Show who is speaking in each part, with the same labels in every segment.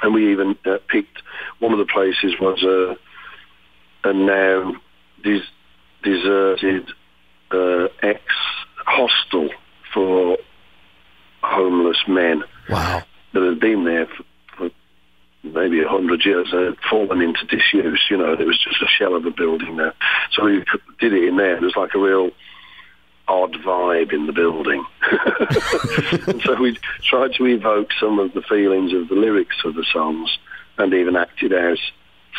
Speaker 1: And we even picked, one of the places was a now deserted ex-hostel for homeless men.
Speaker 2: Wow.
Speaker 1: That had been there for maybe 100 years. They had fallen into disuse, you know. There was just a shell of a building there. So we did it in there. There was like a real odd vibe in the building. And so we tried to evoke some of the feelings of the lyrics of the songs, and even acted out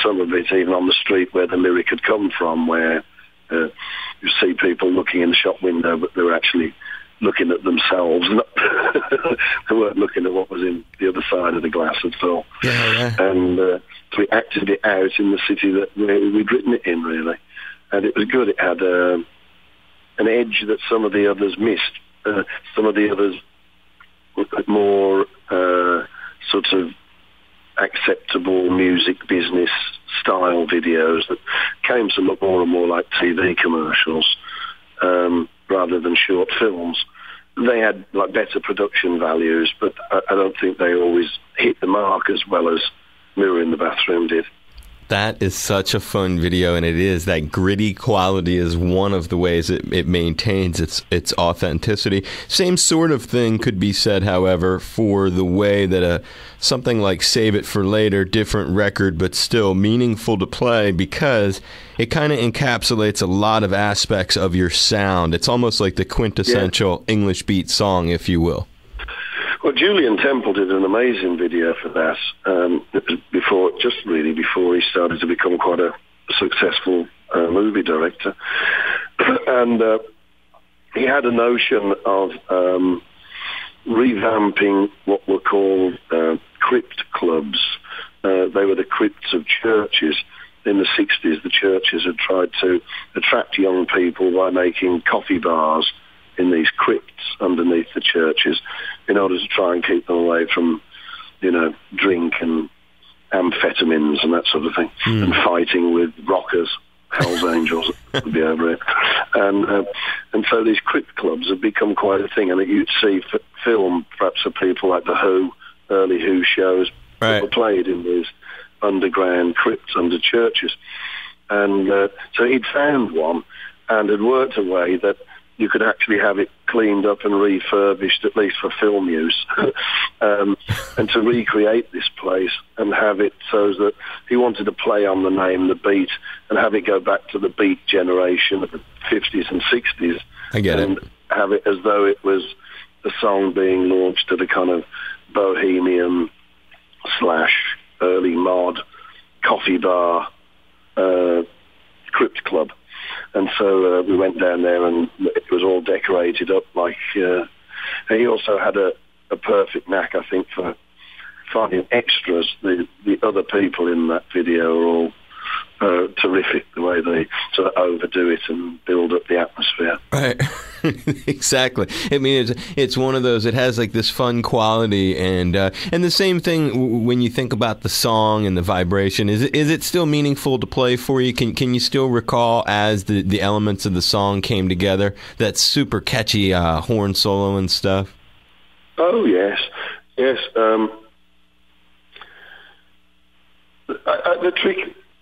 Speaker 1: some of it even on the street where the lyric had come from, where you see people looking in the shop window, but they were actually looking at themselves. They weren't looking at what was in the other side of the glass at all.
Speaker 2: Yeah.
Speaker 1: And so we acted it out in the city that we'd written it in, really. And it was good. It had an edge that some of the others missed. Some of the others were more sort of acceptable music business style videos that came to look more and more like TV commercials rather than short films. They had like better production values, but I don't think they always hit the mark as well as Mirror in the Bathroom did.
Speaker 2: That is such a fun video, and it is. That gritty quality is one of the ways it maintains its authenticity. Same sort of thing could be said, however, for the way that something like Save It for Later, different record, but still meaningful to play, because it kind of encapsulates a lot of aspects of your sound. It's almost like the quintessential English beat song, if you will.
Speaker 1: Well, Julian Temple did an amazing video for that. Before he started to become quite a successful movie director, and he had a notion of revamping what were called crypt clubs. They were the crypts of churches. In the 60s, the churches had tried to attract young people by making coffee bars in these crypts underneath the churches in order to try and keep them away from, drink and amphetamines and that sort of thing, and fighting with rockers, Hell's Angels would be over it. And so these crypt clubs have become quite a thing, and you'd see film, perhaps of people like the Who, early Who shows, that were played in these underground crypts under churches. And so he'd found one and had worked a way that you could actually have it cleaned up and refurbished, at least for film use, and to recreate this place and have it so that he wanted to play on the name, the beat, and have it go back to the beat generation of the 50s and 60s.
Speaker 2: I get it.
Speaker 1: And have it as though it was a song being launched at a kind of bohemian / early mod coffee bar crypt club. And so we went down there, and it was all decorated up like... he also had a perfect knack, I think, for finding extras. The other people in that video are all terrific, the way they sort of overdo it and build up the atmosphere.
Speaker 2: Right. Exactly. I mean, it's one of those, it has like this fun quality, and the same thing when you think about the song and the vibration. Is it still meaningful to play for you? Can you still recall as the elements of the song came together, that super catchy horn solo and stuff?
Speaker 1: Oh, yes. The trick...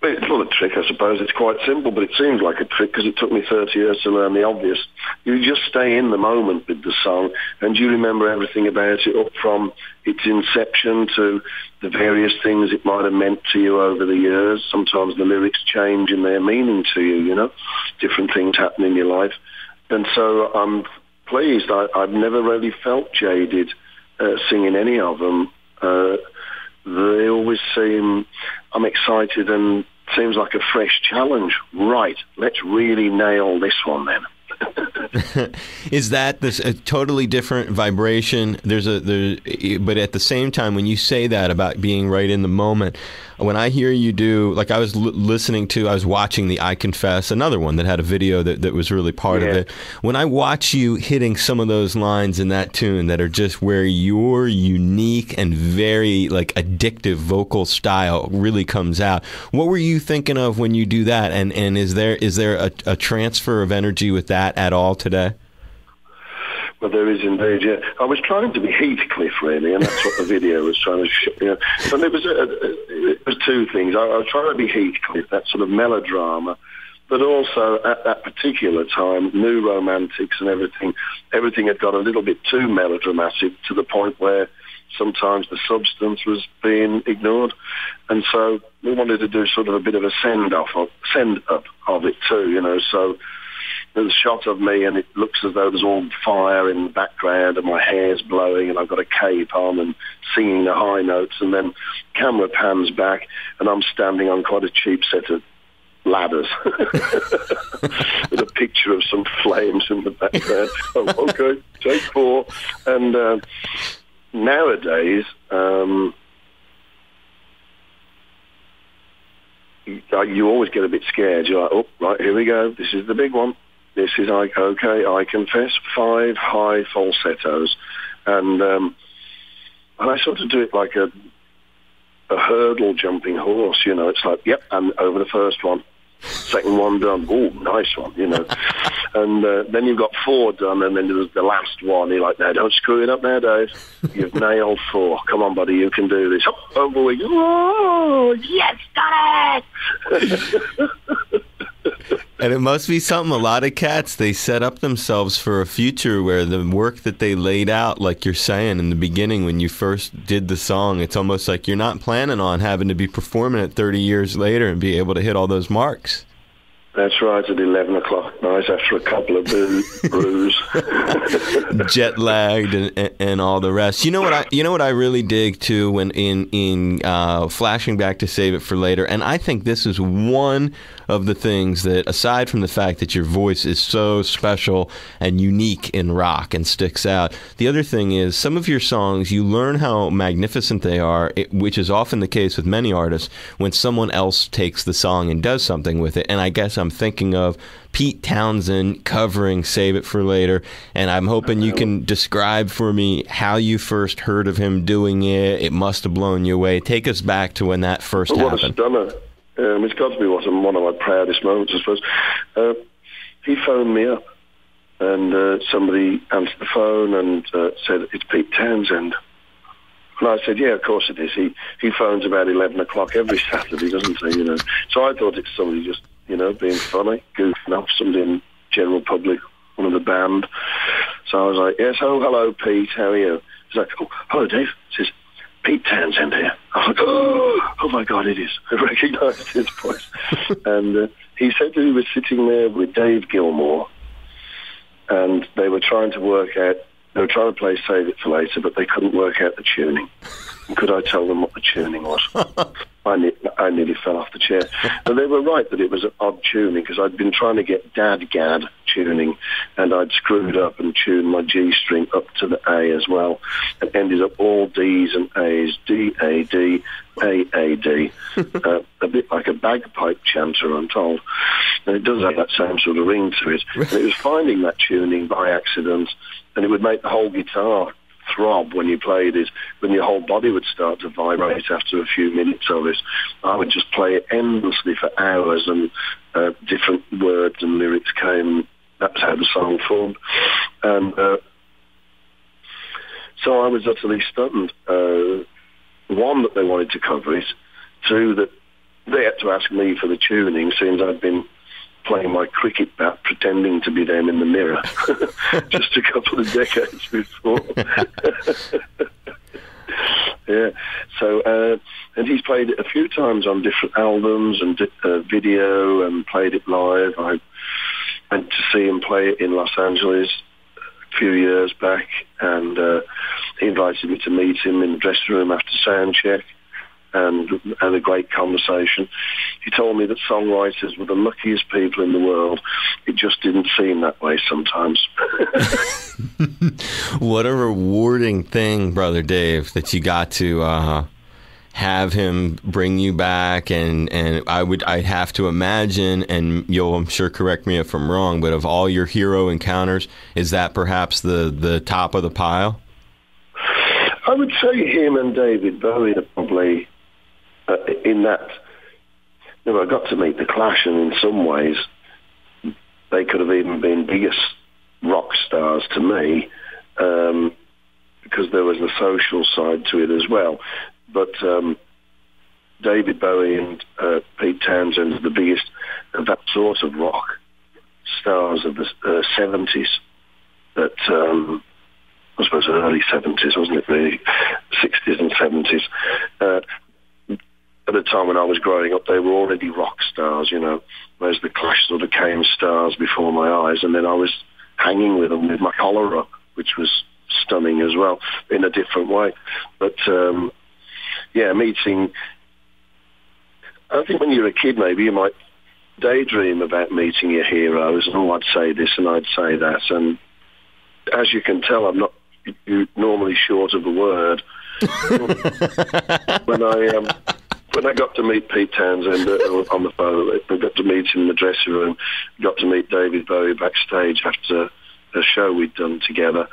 Speaker 1: It's not a trick, I suppose. It's quite simple, but it seems like a trick because it took me 30 years to learn the obvious. You just stay in the moment with the song, and you remember everything about it, up from its inception to the various things it might have meant to you over the years. Sometimes the lyrics change in their meaning to you, different things happen in your life. And so I'm pleased. I've never really felt jaded singing any of them. They always seem... I'm excited and seems like a fresh challenge. Right, let's really nail this one then.
Speaker 2: Is that this a totally different vibration? But at the same time, when you say that about being right in the moment, when I hear you do, like I was I was watching the I Confess, another one that had a video that was really part of it. When I watch you hitting some of those lines in that tune that are just where your unique and very like addictive vocal style really comes out, what were you thinking of when you do that? And is there a transfer of energy with that at all today?
Speaker 1: But there is indeed, yeah. I was trying to be Heathcliff, really, and that's what the video was trying to show. You know. But it was two things. I was trying to be Heathcliff, that sort of melodrama, but also at that particular time, new romantics and everything had got a little bit too melodramatic to the point where sometimes the substance was being ignored. And so we wanted to do sort of a bit of a send-up of it too, you know. So there's a shot of me and it looks as though there's all fire in the background and my hair's blowing and I've got a cape on and singing the high notes, and then camera pans back and I'm standing on quite a cheap set of ladders with a picture of some flames in the background. Oh, okay, take 4. And nowadays, you always get a bit scared. You're like, oh, right, here we go. This is the big one. This is like, okay, I confess, 5 high falsettos. And I sort of do it like a hurdle jumping horse, you know. It's like, yep, I'm over the first one. Second one done. Oh, nice one, you know. And then you've got 4 done, and then there's the last one. You're like, no, don't screw it up now, Dave. You've nailed 4. Come on, buddy, you can do this. Oh, over we go. Oh, yes, got it!
Speaker 2: And it must be something. A lot of cats, they set up themselves for a future where the work that they laid out, like you're saying in the beginning when you first did the song, it's almost like you're not planning on having to be performing it 30 years later and be able to hit all those marks.
Speaker 1: That's right, at 11 o'clock night after a couple of brews.
Speaker 2: Jet lagged and all the rest. You know what I really dig too when in flashing back to Save It for Later, and I think this is one of the things that, aside from the fact that your voice is so special and unique in rock and sticks out, the other thing is some of your songs, you learn how magnificent they are, which is often the case with many artists, when someone else takes the song and does something with it. And I guess I'm thinking of Pete Townsend covering Save It for Later, and I'm hoping you can describe for me how you first heard of him doing it. It must have blown you away. Take us back to when that first happened.
Speaker 1: What a stunner. It's got to be one of my proudest moments, I suppose. He phoned me up, and somebody answered the phone and said, it's Pete Townsend. And I said, yeah, of course it is. He phones about 11 o'clock every Saturday, doesn't he? You know. So I thought it's somebody just, you know, being funny, goofing off, somebody in general public, one of the band. So I was like, yes, oh, hello, Pete, how are you? He's like, oh, hello, Dave. He says, Pete Townsend here. I was like, oh my God, it is. I recognised his voice. And he said that he was sitting there with Dave Gilmour, and they were trying to play Save It for Later, but they couldn't work out the tuning. And could I tell them what the tuning was? I nearly fell off the chair. And they were right that it was an odd tuning, because I'd been trying to get Dad-Gad tuning, and I'd screwed up and tuned my G string up to the A as well, and ended up all D's and A's, D-A-D, A-A-D, a bit like a bagpipe chanter, I'm told. And it does have that same sort of ring to it. And it was finding that tuning by accident, and it would make the whole guitar throb when you played it, when your whole body would start to vibrate after a few minutes of it. I would just play it endlessly for hours, and different words and lyrics came. That's how the song formed. And so I was utterly stunned. One, that they wanted to cover it. 2, that they had to ask me for the tuning, since I'd been playing my cricket bat, pretending to be them in the mirror just a couple of decades before. Yeah. So, and he's played it a few times on different albums and video, and played it live. I went to see him play it in Los Angeles a few years back, and he invited me to meet him in the dressing room after sound check, and had a great conversation. He told me that songwriters were the luckiest people in the world. It just didn't seem that way sometimes.
Speaker 2: What a rewarding thing, Brother Dave, that you got to have him bring you back, and I'd have to imagine, and you'll, I'm sure, correct me if I'm wrong, but of all your hero encounters, is that perhaps the top of the pile?
Speaker 1: I would say him and David Bowie are probably in that. You know, I got to meet the Clash, and in some ways they could have even been biggest rock stars to me because there was a social side to it as well. But David Bowie and Pete Townsend are the biggest of that sort of rock stars of the 70s. That I suppose early 70s, wasn't it? The 60s and 70s. At the time when I was growing up, they were already rock stars, you know, whereas the Clash sort of came stars before my eyes, and then I was hanging with them with my collar up, which was stunning as well, in a different way. But, meeting... I think when you're a kid, maybe you might daydream about meeting your heroes, and I'd say this and I'd say that, and as you can tell, I'm not normally short of a word. When I got to meet Pete Townsend on the phone, I got to meet him in the dressing room, got to meet David Bowie backstage after a show we'd done together.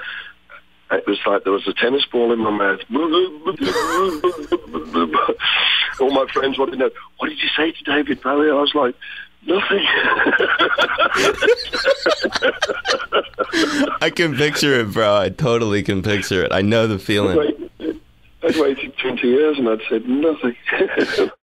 Speaker 1: It was like there was a tennis ball in my mouth. All my friends wanted to know, what did you say to David Bowie? I was like, nothing.
Speaker 2: I can picture it, bro. I totally can picture it. I know the feeling.
Speaker 1: I'd waited 20 years and I'd said nothing.